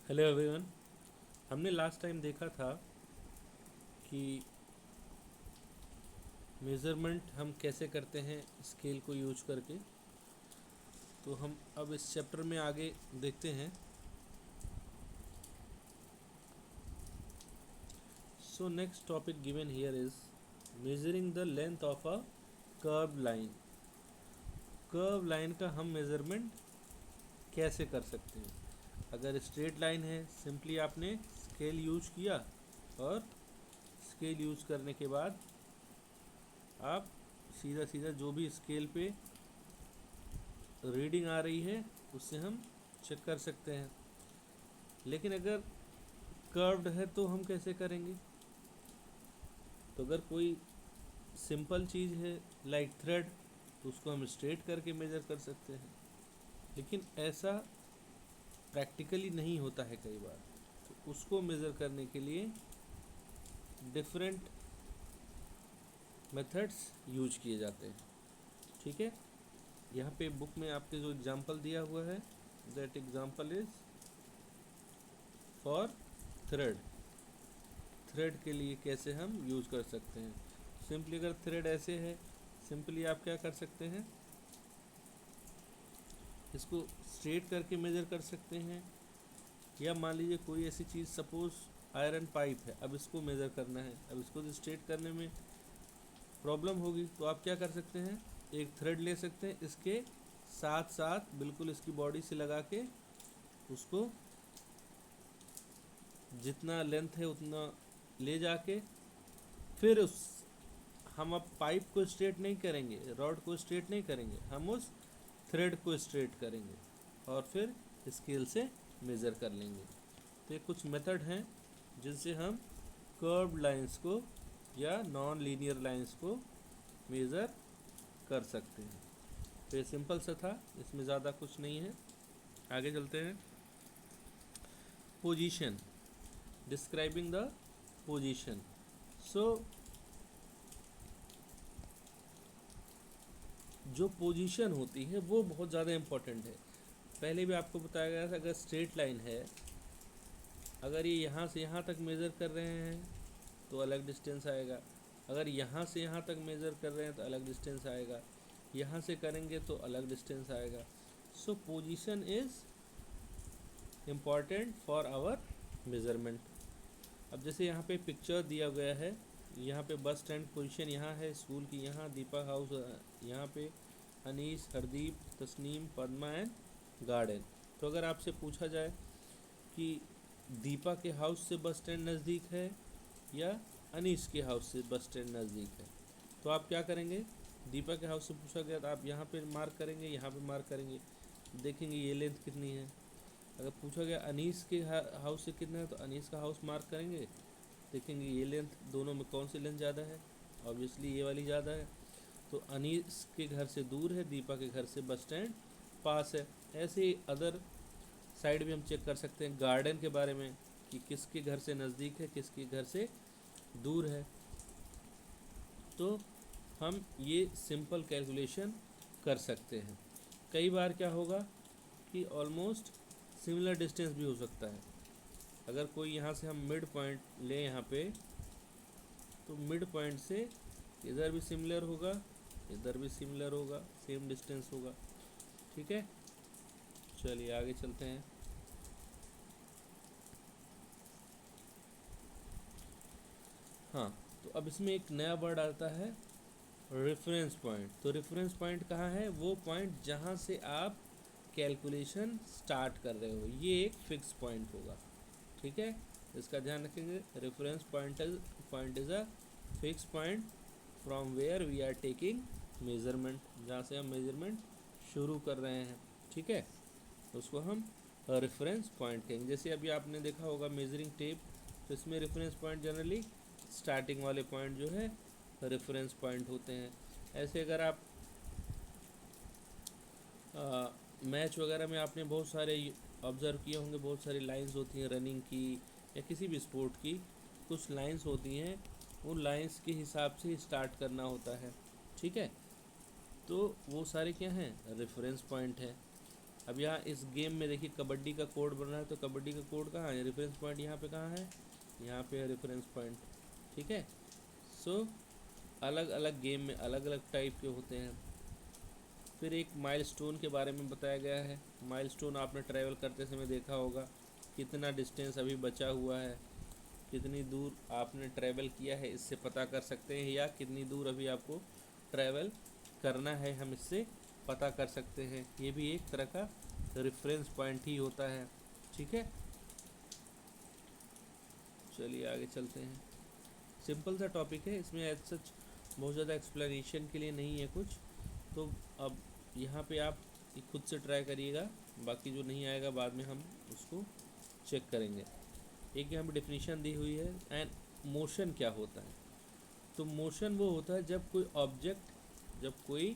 Hello everyone. हमने last time देखा था कि मेज़रमेंट हम कैसे करते हैं स्केल को यूज करके। तो हम अब इस चैप्टर में आगे देखते हैं। So next topic given here is measuring the length of a curve line. Curve line का हम मेज़रमेंट कैसे कर सकते हैं? अगर स्ट्रेट लाइन है, सिंपली आपने स्केल यूज किया और स्केल यूज करने के बाद आप सीधा सीधा जो भी स्केल पे रीडिंग आ रही है उससे हम चेक कर सकते हैं। लेकिन अगर कर्व्ड है तो हम कैसे करेंगे? तो अगर कोई सिंपल चीज़ है लाइक थ्रेड, तो उसको हम स्ट्रेट करके मेज़र कर सकते हैं। लेकिन ऐसा प्रैक्टिकली नहीं होता है कई बार, तो उसको मेज़र करने के लिए डिफरेंट मेथड्स यूज किए जाते हैं। ठीक है, यहाँ पे बुक में आपके जो एग्जांपल दिया हुआ है, that example is for thread. Thread के लिए कैसे हम यूज़ कर सकते हैं? सिंपली अगर थ्रेड ऐसे है, सिंपली आप क्या कर सकते हैं, इसको स्ट्रेट करके मेज़र कर सकते हैं। या मान लीजिए कोई ऐसी चीज़, सपोज आयरन पाइप है, अब इसको मेज़र करना है, अब इसको स्ट्रेट करने में प्रॉब्लम होगी, तो आप क्या कर सकते हैं, एक थ्रेड ले सकते हैं, इसके साथ साथ बिल्कुल इसकी बॉडी से लगा के उसको जितना लेंथ है उतना ले जाके फिर उस हम अब पाइप को स्ट्रेट नहीं करेंगे, रॉड को स्ट्रेट नहीं करेंगे, हम उस थ्रेड को स्ट्रेट करेंगे और फिर स्केल से मेज़र कर लेंगे। तो ये कुछ मेथड हैं जिनसे हम कर्व्ड लाइंस को या नॉन लीनियर लाइंस को मेज़र कर सकते हैं। तो ये सिंपल सा था, इसमें ज़्यादा कुछ नहीं है। आगे चलते हैं। Position, describing the position. So जो पोजीशन होती है वो बहुत ज़्यादा इम्पोर्टेंट है। पहले भी आपको बताया गया था, अगर स्ट्रेट लाइन है, अगर ये यहाँ से यहाँ तक मेज़र कर रहे हैं तो अलग डिस्टेंस आएगा, अगर यहाँ से यहाँ तक मेज़र कर रहे हैं तो अलग डिस्टेंस आएगा, यहाँ से करेंगे तो अलग डिस्टेंस आएगा। So position is important for our measurement. अब जैसे यहाँ पे पिक्चर दिया गया है, यहाँ पे बस स्टैंड पोजीशन यहाँ है, स्कूल की यहाँ, दीपा हाउस यहाँ पे, अनीस, हरदीप, तस्नीम, पद्मा एंड गार्डन। तो अगर आपसे पूछा जाए कि दीपा के हाउस से बस स्टैंड नज़दीक है या अनीस के हाउस से बस स्टैंड नज़दीक है, तो आप क्या करेंगे? दीपा के हाउस से पूछा गया तो आप यहाँ पे मार्क करेंगे, यहाँ पे मार्क करेंगे, देखेंगे ये लेंथ कितनी है। अगर पूछा गया अनीस के हाउस से कितना है, तो अनीस का हाउस मार्क करेंगे, देखेंगे ये लेंथ, दोनों में कौन सी लेंथ ज़्यादा है, ऑब्वियसली ये वाली ज़्यादा है, तो अनीस के घर से दूर है, दीपा के घर से बस स्टैंड पास है। ऐसे ही अदर साइड भी हम चेक कर सकते हैं गार्डन के बारे में कि किसके घर से नज़दीक है, किसके घर से दूर है। तो हम ये सिंपल कैलकुलेशन कर सकते हैं। कई बार क्या होगा कि ऑलमोस्ट सिमिलर डिस्टेंस भी हो सकता है। अगर कोई यहाँ से हम मिड पॉइंट लें यहाँ पे, तो मिड पॉइंट से इधर भी सिमिलर होगा, इधर भी सिमिलर होगा, सेम डिस्टेंस होगा। ठीक है, चलिए आगे चलते हैं। हाँ, तो अब इसमें एक नया वर्ड आता है, रेफरेंस पॉइंट। तो रेफरेंस पॉइंट कहाँ है? वो पॉइंट जहाँ से आप कैलकुलेशन स्टार्ट कर रहे हो, ये एक फिक्स पॉइंट होगा। ठीक है, इसका ध्यान रखेंगे। Reference point is a fix point from where we are taking measurement, जहाँ से हम मेज़रमेंट शुरू कर रहे हैं। ठीक है, उसको हम रेफरेंस पॉइंट कहेंगे। जैसे अभी आपने देखा होगा मेजरिंग टेप, तो इसमें रेफरेंस पॉइंट जनरली स्टार्टिंग वाले पॉइंट जो है रेफरेंस पॉइंट होते हैं। ऐसे अगर आप मैच वगैरह में आपने बहुत सारे ऑब्ज़र्व किए होंगे, बहुत सारी लाइंस होती हैं रनिंग की या किसी भी स्पोर्ट की, कुछ लाइंस होती हैं, उन लाइंस के हिसाब से स्टार्ट करना होता है। ठीक है, तो वो सारे क्या हैं? रेफरेंस पॉइंट हैं। अब यहाँ इस गेम में देखिए कबड्डी का कोड बन रहा है, तो कबड्डी का कोड कहाँ है, रेफरेंस पॉइंट यहाँ पे कहाँ है, यहाँ पे है रेफरेंस पॉइंट। ठीक है। सो अलग अलग गेम में अलग अलग टाइप के होते हैं। फिर एक माइलस्टोन के बारे में बताया गया है। माइलस्टोन आपने ट्रैवल करते समय देखा होगा, कितना डिस्टेंस अभी बचा हुआ है, कितनी दूर आपने ट्रैवल किया है, इससे पता कर सकते हैं, या कितनी दूर अभी आपको ट्रैवल करना है हम इससे पता कर सकते हैं। ये भी एक तरह का रेफरेंस पॉइंट ही होता है। ठीक है, चलिए आगे चलते हैं। सिंपल सा टॉपिक है, इसमें एज सच बहुत ज़्यादा एक्सप्लेनेशन के लिए नहीं है कुछ। तो अब यहाँ पे आप खुद से ट्राई करिएगा, बाकी जो नहीं आएगा बाद में हम उसको चेक करेंगे। एक यहाँ पे डेफिनेशन दी हुई है, एंड मोशन क्या होता है। तो मोशन वो होता है जब कोई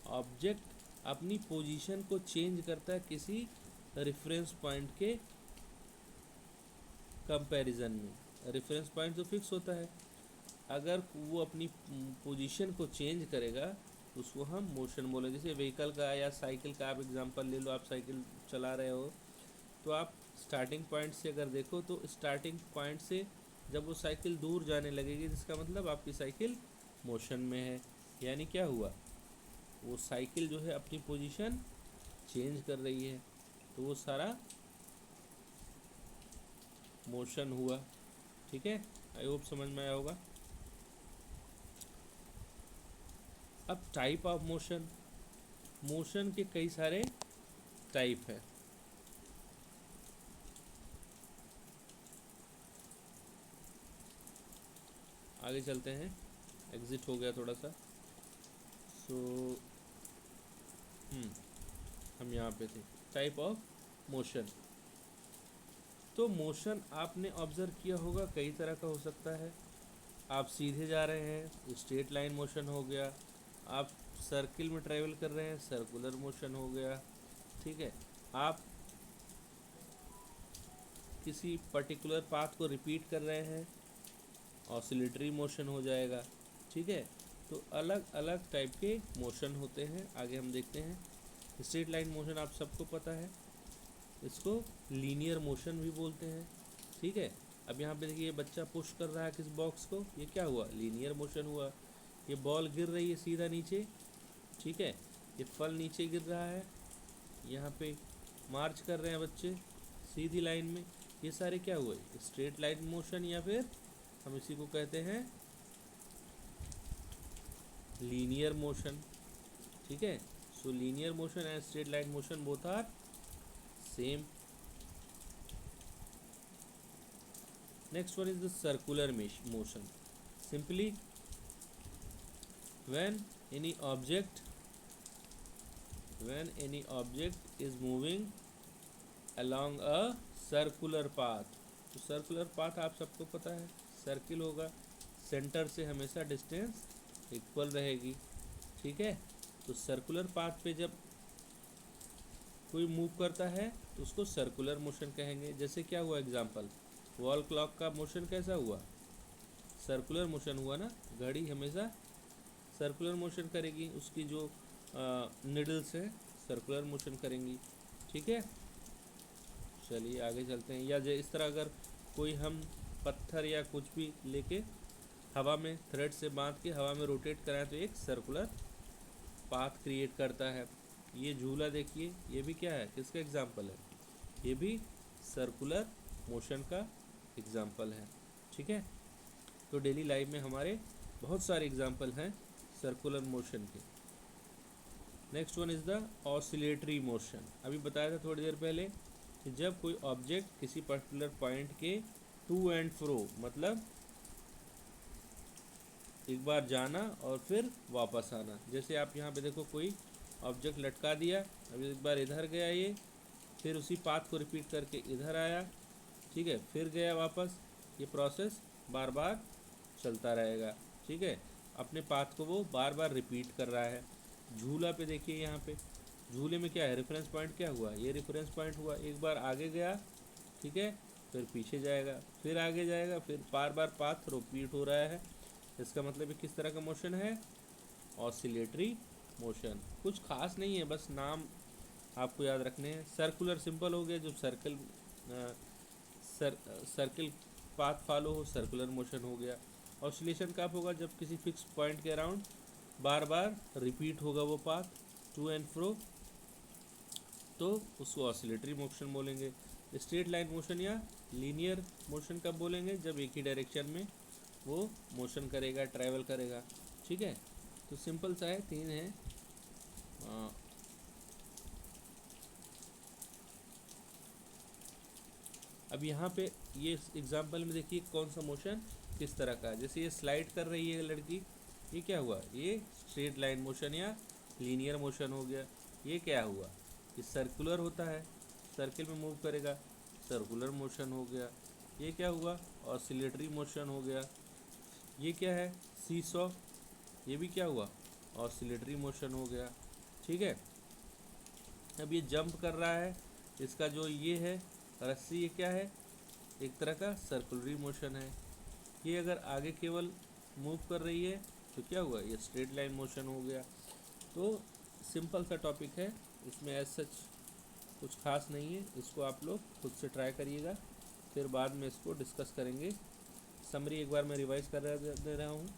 ऑब्जेक्ट अपनी पोजीशन को चेंज करता है किसी रेफरेंस पॉइंट के कंपैरिजन में। रेफरेंस पॉइंट तो फिक्स होता है, अगर वो अपनी पोजीशन को चेंज करेगा तो उसको हम मोशन बोले। जैसे व्हीकल का या साइकिल का आप एग्जांपल ले लो, आप साइकिल चला रहे हो तो आप स्टार्टिंग पॉइंट से अगर देखो तो स्टार्टिंग पॉइंट से जब वो साइकिल दूर जाने लगेगी, जिसका मतलब आपकी साइकिल मोशन में है। यानी क्या हुआ, वो साइकिल जो है अपनी पोजीशन चेंज कर रही है, तो वो सारा मोशन हुआ। ठीक है, आई होप समझ में आया होगा। अब टाइप ऑफ मोशन, मोशन के कई सारे टाइप है। आगे चलते हैं, एग्जिट हो गया थोड़ा सा। सो हम यहाँ पे थे, टाइप ऑफ मोशन। तो मोशन आपने ऑब्जर्व किया होगा कई तरह का हो सकता है। आप सीधे जा रहे हैं, स्ट्रेट लाइन मोशन हो गया। आप सर्किल में ट्रैवल कर रहे हैं, सर्कुलर मोशन हो गया। ठीक है, आप किसी पर्टिकुलर पाथ को रिपीट कर रहे हैं, ऑसिलेटरी मोशन हो जाएगा। ठीक है, तो अलग अलग टाइप के मोशन होते हैं। आगे हम देखते हैं। स्ट्रेट लाइन मोशन आप सबको पता है, इसको लीनियर मोशन भी बोलते हैं। ठीक है, अब यहाँ पे देखिए ये बच्चा पुश कर रहा है किस बॉक्स को, ये क्या हुआ, लीनियर मोशन हुआ। ये बॉल गिर रही है सीधा नीचे। ठीक है, ये फल नीचे गिर रहा है। यहाँ पे मार्च कर रहे हैं बच्चे सीधी लाइन में, ये सारे क्या हुए, स्ट्रेट लाइन मोशन, या फिर हम इसी को कहते हैं लीनियर मोशन। ठीक है, so linear motion and straight line motion both are same. Next one is the circular motion. Simply, when any object is moving along a circular path, तो circular path आप सबको पता है, सर्किल होगा, centre से हमेशा डिस्टेंस इक्वल रहेगी। ठीक है, तो सर्कुलर पाथ पे जब कोई मूव करता है तो उसको सर्कुलर मोशन कहेंगे। जैसे क्या हुआ एग्जांपल, वॉल क्लॉक का मोशन कैसा हुआ, सर्कुलर मोशन हुआ ना। घड़ी हमेशा सर्कुलर मोशन करेगी, उसकी जो निडल्स हैं सर्कुलर मोशन करेंगी। ठीक है, चलिए आगे चलते हैं। या इस तरह अगर कोई हम पत्थर या कुछ भी लेके हवा में थ्रेड से बांध के हवा में रोटेट कराएं तो एक सर्कुलर पाथ क्रिएट करता है। ये झूला देखिए, ये भी क्या है, किसका एग्जाम्पल है, ये भी सर्कुलर मोशन का एग्जाम्पल है। ठीक है, तो डेली लाइफ में हमारे बहुत सारे एग्जाम्पल हैं सर्कुलर मोशन के। Next one is the oscillatory motion. अभी बताया था थोड़ी देर पहले कि जब कोई ऑब्जेक्ट किसी पर्टिकुलर पॉइंट के टू एंड फ्रो, मतलब एक बार जाना और फिर वापस आना। जैसे आप यहाँ पे देखो कोई ऑब्जेक्ट लटका दिया, अभी एक बार इधर गया ये, फिर उसी पाथ को रिपीट करके इधर आया। ठीक है, फिर गया वापस, ये प्रोसेस बार बार चलता रहेगा। ठीक है, अपने पाथ को वो बार बार रिपीट कर रहा है। झूला पे देखिए, यहाँ पे झूले में क्या है, रेफरेंस पॉइंट क्या हुआ, ये रेफरेंस पॉइंट हुआ। एक बार आगे गया, ठीक है, फिर पीछे जाएगा, फिर आगे जाएगा, फिर बार बार पाथ रिपीट हो रहा है। इसका मतलब ये किस तरह का मोशन है, ऑसिलेटरी मोशन। कुछ खास नहीं है, बस नाम आपको याद रखने हैं। सर्कुलर सिंपल हो गया, जब सर्किल पाथ फॉलो हो, सर्कुलर मोशन हो गया। ऑसिलेशन कब होगा? जब किसी फिक्स पॉइंट के अराउंड बार बार रिपीट होगा वो पाथ टू एंड फ्रो, तो उसको ऑसिलेटरी मोशन बोलेंगे। स्ट्रेट लाइन मोशन या लीनियर मोशन कब बोलेंगे? जब एक ही डायरेक्शन में वो मोशन करेगा, ट्रैवल करेगा। ठीक है, तो सिंपल सा है, 3 है। अब यहाँ पे ये एग्जांपल में देखिए कौन सा मोशन किस तरह का है। जैसे ये स्लाइड कर रही है लड़की, ये क्या हुआ? ये स्ट्रेट लाइन मोशन या लीनियर मोशन हो गया। ये क्या हुआ? ये सर्कुलर होता है, सर्किल में मूव करेगा, सर्कुलर मोशन हो गया। ये क्या हुआ? ऑसिलेटरी मोशन हो गया। ये क्या है? सीसॉ, ये भी क्या हुआ? ऑसिलेटरी मोशन हो गया। ठीक है, अब ये जंप कर रहा है, इसका जो ये है रस्सी, ये क्या है? एक तरह का सर्कुलरी मोशन है। ये अगर आगे केवल मूव कर रही है तो क्या हुआ? ये स्ट्रेट लाइन मोशन हो गया। तो सिंपल सा टॉपिक है, इसमें एज सच कुछ खास नहीं है। इसको आप लोग खुद से ट्राई करिएगा, फिर बाद में इसको डिस्कस करेंगे। समरी एक बार मैं रिवाइज दे रहा हूँ।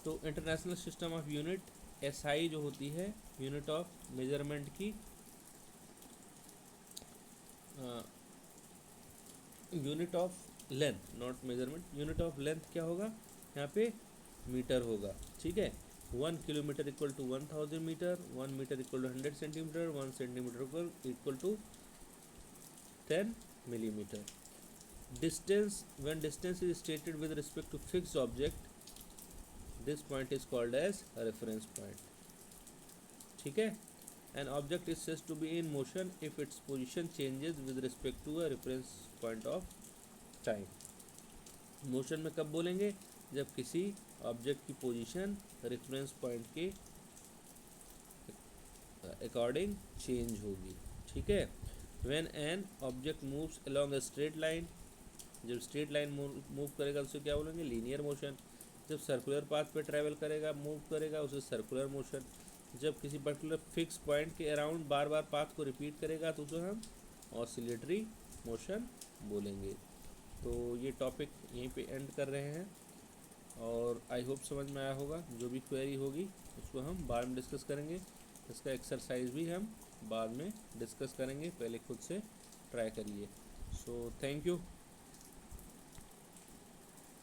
तो international system of unit, SI जो होती है यूनिट ऑफ मेजरमेंट की, unit of length, not measurement, unit of length क्या होगा यहाँ पे? मीटर होगा। ठीक है, 1 kilometre equal to 1000 metre, 1 metre equal to 100 centimetre, 1 centimetre equal to 10 millimetre. Distance, when distance is stated with respect to fixed object, this point is called as reference point. ठीक है, an object is said to be in motion if its position changes with respect to a reference point of time। Motion में कब बोलेंगे? जब किसी object की position reference point के according change होगी। ठीक है, when an object moves along a straight line, जब स्ट्रेट लाइन मूव करेगा उसे क्या बोलेंगे? Linear motion. जब सर्कुलर पाथ पे ट्रैवल करेगा, मूव करेगा, उसे सर्कुलर मोशन। जब किसी पर्टिकुलर फिक्स पॉइंट के अराउंड बार बार पाथ को रिपीट करेगा तो उसे हम ऑसिलेटरी मोशन बोलेंगे। तो ये टॉपिक यहीं पे एंड कर रहे हैं, और आई होप समझ में आया होगा। जो भी क्वेरी होगी उसको हम बाद में डिस्कस करेंगे। इसका एक्सरसाइज भी हम बाद में डिस्कस करेंगे, पहले खुद से ट्राई करिए। So thank you.